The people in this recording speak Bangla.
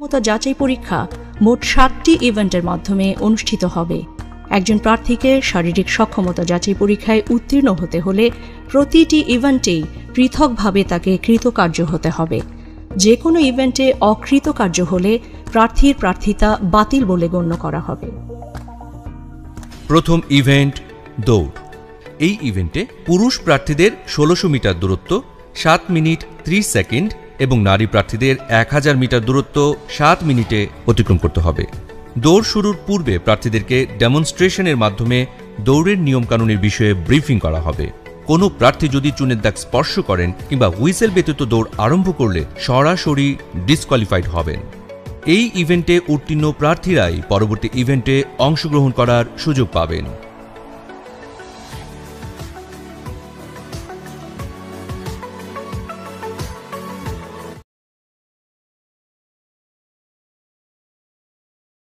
ক্ষমতা যাচাই পরীক্ষা মোট 7টি ইভেন্টের মাধ্যমে অনুষ্ঠিত হবে। একজন প্রার্থীকে শারীরিক সক্ষমতা যাচাই পরীক্ষায় উত্তীর্ণ হতে হলে প্রতিটি ইভেন্টেই পৃথকভাবে তাকে কৃতকার্য হতে হবে। যে কোনো ইভেন্টে অকৃতকার্য হলে প্রার্থীর প্রার্থিতা বাতিল বলে গণ্য করা হবে। প্রথম ইভেন্ট দৌড়। এই ইভেন্টে পুরুষ প্রার্থীদের 1600 মিটার দূরত্ব 7 মিনিট 30 সেকেন্ড এবং নারী প্রার্থীদের 1000 মিটার দূরত্ব 7 মিনিটে অতিক্রম করতে হবে। দৌড় শুরুর পূর্বে প্রার্থীদেরকে ডেমনস্ট্রেশনের মাধ্যমে দৌড়ের নিয়মকানুনের বিষয়ে ব্রিফিং করা হবে। কোনো প্রার্থী যদি চুনের দাগ স্পর্শ করেন কিংবা হুইসেল ব্যতীত দৌড় আরম্ভ করলে সরাসরি ডিসকোয়ালিফাইড হবেন। এই ইভেন্টে উত্তীর্ণ প্রার্থীরাই পরবর্তী ইভেন্টে অংশগ্রহণ করার সুযোগ পাবেন।